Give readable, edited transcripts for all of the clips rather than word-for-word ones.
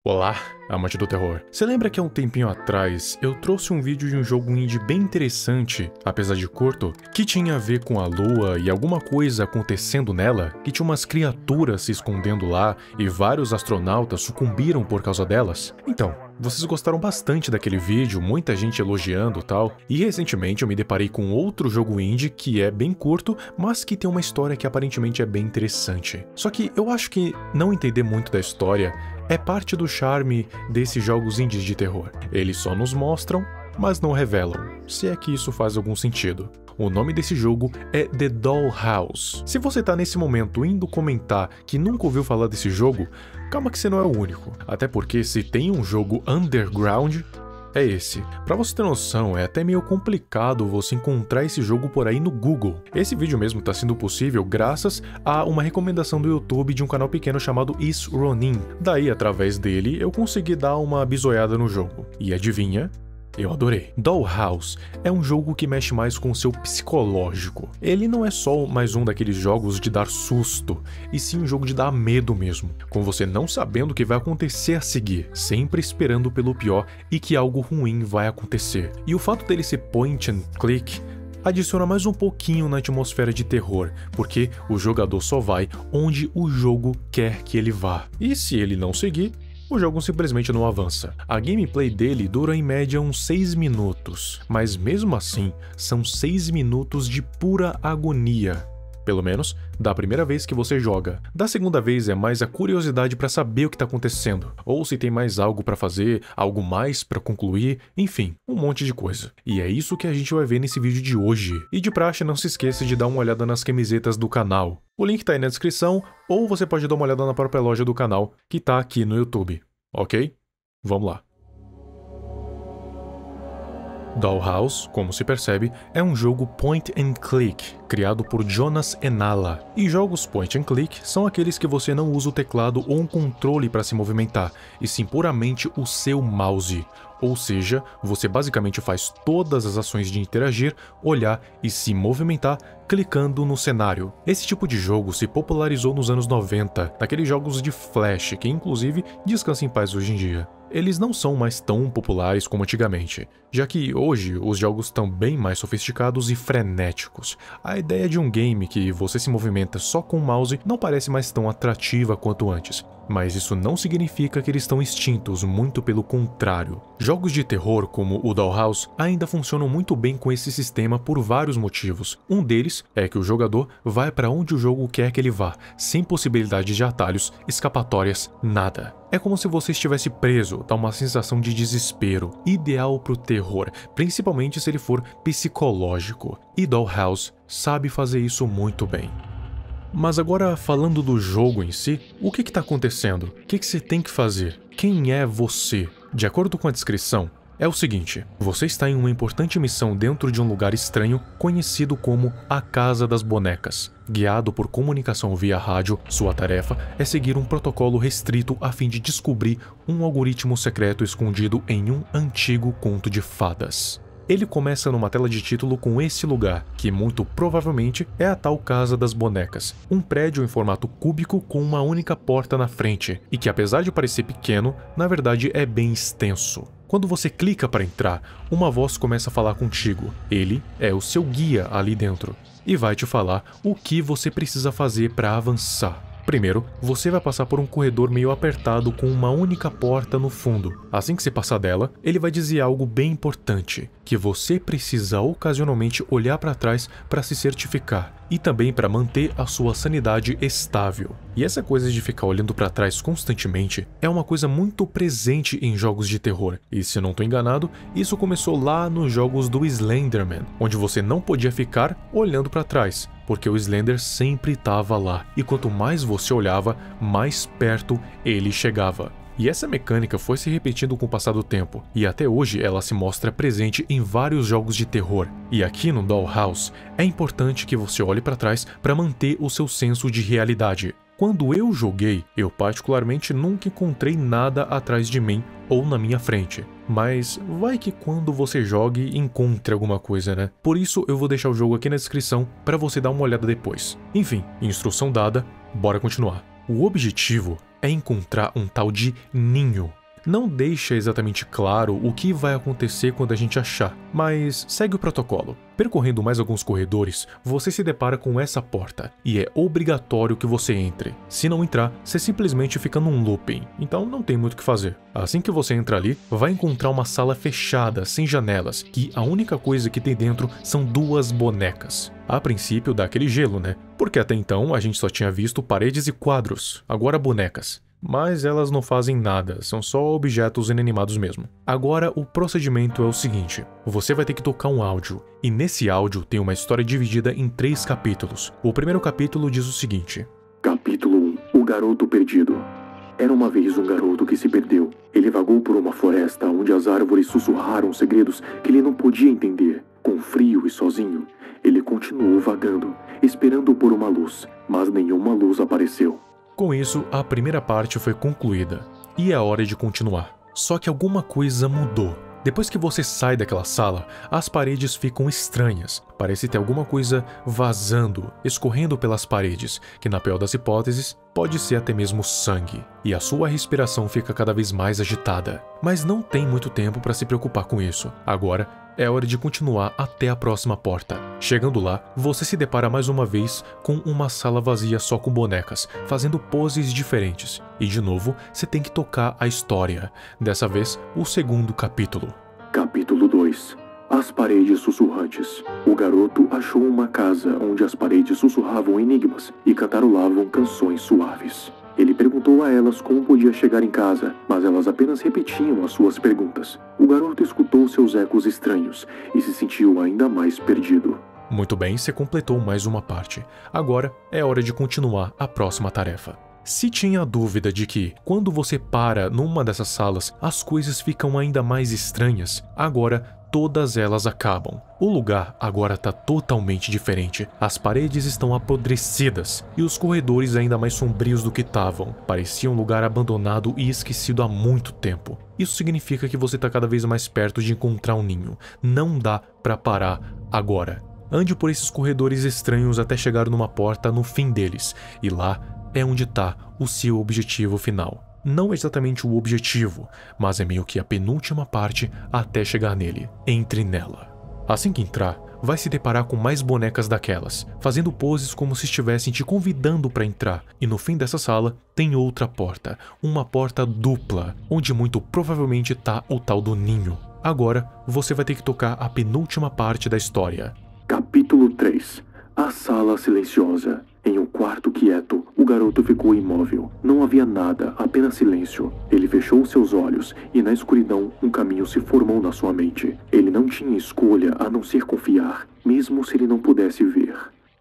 Olá, amante do terror. Você lembra que há um tempinho atrás eu trouxe um vídeo de um jogo indie bem interessante, apesar de curto, que tinha a ver com a lua e alguma coisa acontecendo nela, que tinha umas criaturas se escondendo lá e vários astronautas sucumbiram por causa delas? Então, vocês gostaram bastante daquele vídeo, muita gente elogiando e tal, e recentemente eu me deparei com outro jogo indie que é bem curto, mas que tem uma história que aparentemente é bem interessante. Só que eu acho que não entender muito da história é parte do charme desses jogos indies de terror. Eles só nos mostram, mas não revelam, se é que isso faz algum sentido. O nome desse jogo é The Dollhouse. Se você tá nesse momento indo comentar que nunca ouviu falar desse jogo, calma que você não é o único. Até porque se tem um jogo underground, é esse. Pra você ter noção, é até meio complicado você encontrar esse jogo por aí no Google. Esse vídeo mesmo tá sendo possível graças a uma recomendação do YouTube de um canal pequeno chamado Is Ronin. Daí, através dele, eu consegui dar uma bisoiada no jogo. E adivinha? Eu adorei. Dollhouse é um jogo que mexe mais com o seu psicológico. Ele não é só mais um daqueles jogos de dar susto, e sim um jogo de dar medo mesmo, com você não sabendo o que vai acontecer a seguir, sempre esperando pelo pior e que algo ruim vai acontecer. E o fato dele ser point and click adiciona mais um pouquinho na atmosfera de terror, porque o jogador só vai onde o jogo quer que ele vá. E se ele não seguir, o jogo simplesmente não avança. A gameplay dele dura em média uns 6 minutos, mas mesmo assim, são 6 minutos de pura agonia. Pelo menos, da primeira vez que você joga. Da segunda vez é mais a curiosidade pra saber o que tá acontecendo, ou se tem mais algo pra fazer, algo mais pra concluir, enfim, um monte de coisa. E é isso que a gente vai ver nesse vídeo de hoje. E de praxe, não se esqueça de dar uma olhada nas camisetas do canal. O link tá aí na descrição, ou você pode dar uma olhada na própria loja do canal, que tá aqui no YouTube. Ok? Vamos lá. Dollhouse, como se percebe, é um jogo point and click, criado por Jonas Enala. E jogos point and click são aqueles que você não usa o teclado ou um controle para se movimentar, e sim puramente o seu mouse. Ou seja, você basicamente faz todas as ações de interagir, olhar e se movimentar clicando no cenário. Esse tipo de jogo se popularizou nos anos 90, naqueles jogos de Flash, que inclusive descansa em paz hoje em dia. Eles não são mais tão populares como antigamente, já que hoje os jogos estão bem mais sofisticados e frenéticos. A ideia de um game que você se movimenta só com o mouse não parece mais tão atrativa quanto antes, mas isso não significa que eles estão extintos, muito pelo contrário. Jogos de terror como o Dollhouse ainda funcionam muito bem com esse sistema por vários motivos. Um deles é que o jogador vai para onde o jogo quer que ele vá, sem possibilidade de atalhos, escapatórias, nada. É como se você estivesse preso, dá uma sensação de desespero, ideal pro terror, principalmente se ele for psicológico. E Dollhouse sabe fazer isso muito bem. Mas agora, falando do jogo em si, o que está acontecendo? O que você tem que fazer? Quem é você? De acordo com a descrição, é o seguinte: você está em uma importante missão dentro de um lugar estranho conhecido como a Casa das Bonecas. Guiado por comunicação via rádio, sua tarefa é seguir um protocolo restrito a fim de descobrir um algoritmo secreto escondido em um antigo conto de fadas. Ele começa numa tela de título com esse lugar, que muito provavelmente é a tal Casa das Bonecas, um prédio em formato cúbico com uma única porta na frente, e que apesar de parecer pequeno, na verdade é bem extenso. Quando você clica para entrar, uma voz começa a falar contigo. Ele é o seu guia ali dentro, e vai te falar o que você precisa fazer para avançar. Primeiro, você vai passar por um corredor meio apertado com uma única porta no fundo. Assim que você passar dela, ele vai dizer algo bem importante, que você precisa ocasionalmente olhar para trás para se certificar, e também para manter a sua sanidade estável. E essa coisa de ficar olhando para trás constantemente é uma coisa muito presente em jogos de terror. E se não estou enganado, isso começou lá nos jogos do Slenderman, onde você não podia ficar olhando para trás, porque o Slender sempre estava lá, e quanto mais você olhava, mais perto ele chegava. E essa mecânica foi se repetindo com o passar do tempo, e até hoje ela se mostra presente em vários jogos de terror. E aqui no Dollhouse, é importante que você olhe para trás para manter o seu senso de realidade. Quando eu joguei, eu particularmente nunca encontrei nada atrás de mim ou na minha frente. Mas vai que quando você jogue, encontre alguma coisa, né? Por isso eu vou deixar o jogo aqui na descrição para você dar uma olhada depois. Enfim, instrução dada, bora continuar. O objetivo é encontrar um tal de ninho. Não deixa exatamente claro o que vai acontecer quando a gente achar, mas segue o protocolo. Percorrendo mais alguns corredores, você se depara com essa porta, e é obrigatório que você entre. Se não entrar, você simplesmente fica num looping, então não tem muito o que fazer. Assim que você entra ali, vai encontrar uma sala fechada, sem janelas, que a única coisa que tem dentro são 2 bonecas. A princípio dá aquele gelo, né? Porque até então a gente só tinha visto paredes e quadros, agora bonecas. Mas elas não fazem nada, são só objetos inanimados mesmo. Agora o procedimento é o seguinte, você vai ter que tocar um áudio, e nesse áudio tem uma história dividida em 3 capítulos. O primeiro capítulo diz o seguinte: Capítulo 1. O Garoto Perdido. Era uma vez um garoto que se perdeu. Ele vagou por uma floresta onde as árvores sussurraram segredos que ele não podia entender. Com frio e sozinho, ele continuou vagando, esperando por uma luz, mas nenhuma luz apareceu. Com isso, a primeira parte foi concluída, e é hora de continuar. Só que alguma coisa mudou. Depois que você sai daquela sala, as paredes ficam estranhas. Parece ter alguma coisa vazando, escorrendo pelas paredes, que na pior das hipóteses, pode ser até mesmo sangue. E a sua respiração fica cada vez mais agitada. Mas não tem muito tempo para se preocupar com isso. Agora, é hora de continuar até a próxima porta. Chegando lá, você se depara mais uma vez com uma sala vazia só com bonecas, fazendo poses diferentes. E de novo, você tem que tocar a história. Dessa vez, o segundo capítulo. Capítulo 2. As paredes sussurrantes. O garoto achou uma casa onde as paredes sussurravam enigmas e cantarolavam canções suaves. Ele perguntou a elas como podia chegar em casa, mas elas apenas repetiam as suas perguntas. O garoto escutou seus ecos estranhos e se sentiu ainda mais perdido. Muito bem, você completou mais uma parte. Agora é hora de continuar a próxima tarefa. Se tinha dúvida de que, quando você para numa dessas salas, as coisas ficam ainda mais estranhas, agora todas elas acabam. O lugar agora está totalmente diferente. As paredes estão apodrecidas e os corredores ainda mais sombrios do que estavam. Parecia um lugar abandonado e esquecido há muito tempo. Isso significa que você está cada vez mais perto de encontrar um ninho. Não dá para parar agora. Ande por esses corredores estranhos até chegar numa porta no fim deles, e lá é onde está o seu objetivo final. Não exatamente o objetivo, mas é meio que a penúltima parte até chegar nele. Entre nela. Assim que entrar, vai se deparar com mais bonecas daquelas, fazendo poses como se estivessem te convidando para entrar. E no fim dessa sala, tem outra porta, uma porta dupla, onde muito provavelmente está o tal do ninho. Agora, você vai ter que tocar a penúltima parte da história. Capítulo 3. A sala silenciosa. Em um quarto quieto, o garoto ficou imóvel. Não havia nada, apenas silêncio. Ele fechou seus olhos e na escuridão um caminho se formou na sua mente. Ele não tinha escolha a não ser confiar, mesmo se ele não pudesse ver.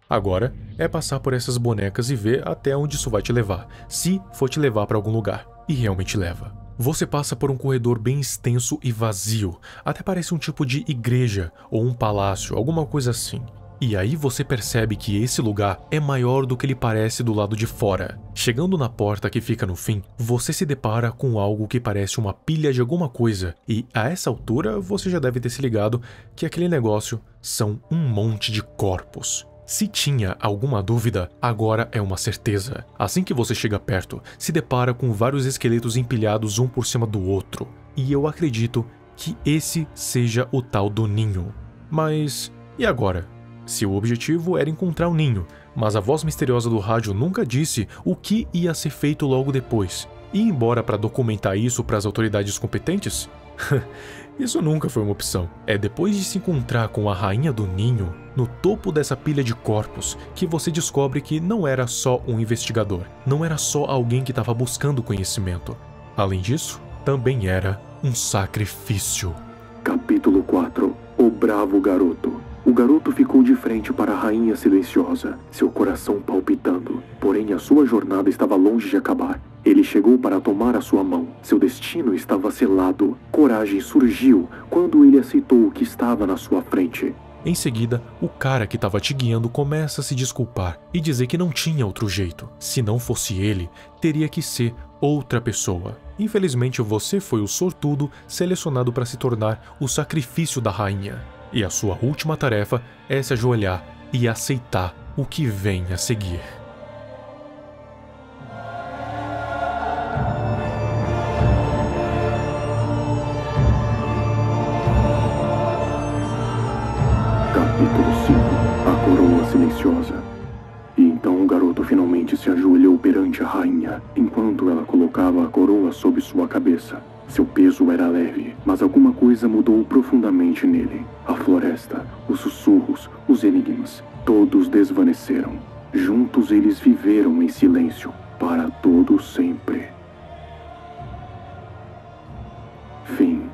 Agora é passar por essas bonecas e ver até onde isso vai te levar, se for te levar para algum lugar. E realmente leva. Você passa por um corredor bem extenso e vazio, até parece um tipo de igreja ou um palácio, alguma coisa assim. E aí você percebe que esse lugar é maior do que ele parece do lado de fora. Chegando na porta que fica no fim, você se depara com algo que parece uma pilha de alguma coisa. E a essa altura você já deve ter se ligado que aquele negócio são um monte de corpos. Se tinha alguma dúvida, agora é uma certeza. Assim que você chega perto, se depara com vários esqueletos empilhados um por cima do outro. E eu acredito que esse seja o tal do ninho. Mas e agora? Seu objetivo era encontrar o ninho, mas a voz misteriosa do rádio nunca disse o que ia ser feito logo depois. E embora para documentar isso para as autoridades competentes, isso nunca foi uma opção. É depois de se encontrar com a rainha do ninho, no topo dessa pilha de corpos, que você descobre que não era só um investigador, não era só alguém que estava buscando conhecimento. Além disso, também era um sacrifício. Capítulo 4. O Bravo Garoto. O garoto ficou de frente para a rainha silenciosa, seu coração palpitando. Porém, a sua jornada estava longe de acabar. Ele chegou para tomar a sua mão. Seu destino estava selado. Coragem surgiu quando ele aceitou o que estava na sua frente. Em seguida, o cara que estava te guiando começa a se desculpar e dizer que não tinha outro jeito. Se não fosse ele, teria que ser outra pessoa. Infelizmente, você foi o sortudo selecionado para se tornar o sacrifício da rainha. E a sua última tarefa é se ajoelhar e aceitar o que vem a seguir. rainha, enquanto ela colocava a coroa sob sua cabeça. Seu peso era leve, mas alguma coisa mudou profundamente nele. A floresta, os sussurros, os enigmas, todos desvaneceram. Juntos eles viveram em silêncio, para todo sempre. Fim.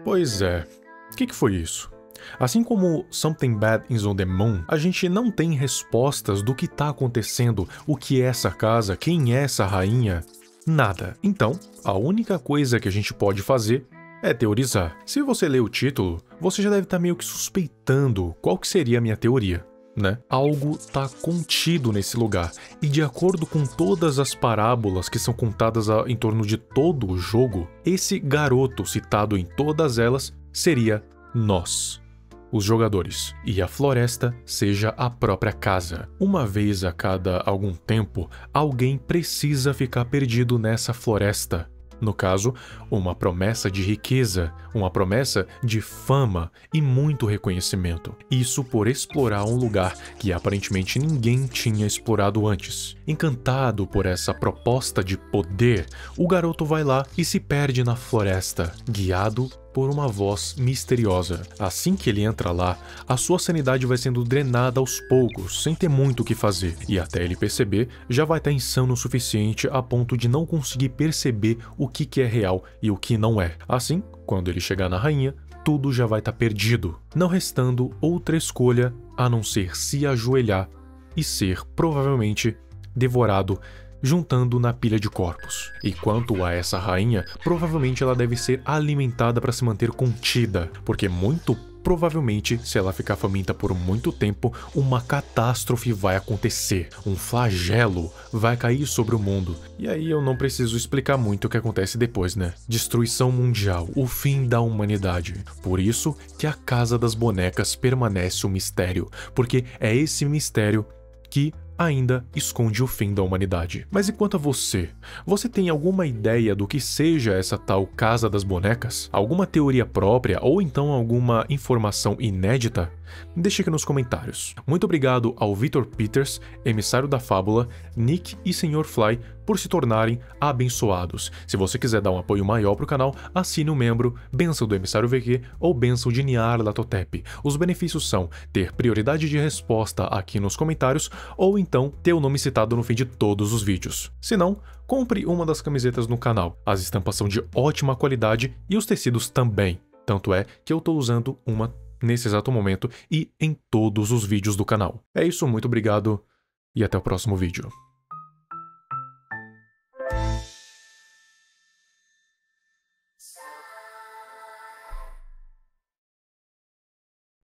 Pois é, o que foi isso? Assim como Something Bad is on the Moon, a gente não tem respostas do que tá acontecendo, o que é essa casa, quem é essa rainha, nada. Então, a única coisa que a gente pode fazer é teorizar. Se você ler o título, você já deve estar meio que suspeitando qual que seria a minha teoria, né? Algo tá contido nesse lugar, e de acordo com todas as parábolas que são contadas em torno de todo o jogo, esse garoto citado em todas elas seria nós, os jogadores, e a floresta seja a própria casa. Uma vez a cada algum tempo, alguém precisa ficar perdido nessa floresta. No caso, uma promessa de riqueza, uma promessa de fama e muito reconhecimento. Isso por explorar um lugar que aparentemente ninguém tinha explorado antes. Encantado por essa proposta de poder, o garoto vai lá e se perde na floresta, guiado por uma voz misteriosa. Assim que ele entra lá, a sua sanidade vai sendo drenada aos poucos, sem ter muito o que fazer, e até ele perceber, já vai estar insano o suficiente a ponto de não conseguir perceber o que é real e o que não é. Assim, quando ele chegar na rainha, tudo já vai estar perdido, não restando outra escolha a não ser se ajoelhar e ser, provavelmente, devorado, juntando na pilha de corpos. E quanto a essa rainha, provavelmente ela deve ser alimentada para se manter contida, porque muito provavelmente, se ela ficar faminta por muito tempo, uma catástrofe vai acontecer, um flagelo vai cair sobre o mundo. E aí eu não preciso explicar muito o que acontece depois, né? Destruição mundial, o fim da humanidade. Por isso que a Casa das Bonecas permanece um mistério, porque é esse mistério que ainda esconde o fim da humanidade. Mas e quanto a você? Você tem alguma ideia do que seja essa tal Casa das Bonecas? Alguma teoria própria ou então alguma informação inédita? Deixe aqui nos comentários. Muito obrigado ao Victor Peters, emissário da fábula, Nick e Sr. Fly por se tornarem abençoados. Se você quiser dar um apoio maior para o canal, assine um membro, Bênção do Emissário VQ ou Bênção de Nyarlathotep. Os benefícios são ter prioridade de resposta aqui nos comentários ou então ter o nome citado no fim de todos os vídeos. Se não, compre uma das camisetas no canal. As estampas são de ótima qualidade e os tecidos também. Tanto é que eu estou usando uma nesse exato momento e em todos os vídeos do canal. É isso, muito obrigado e até o próximo vídeo.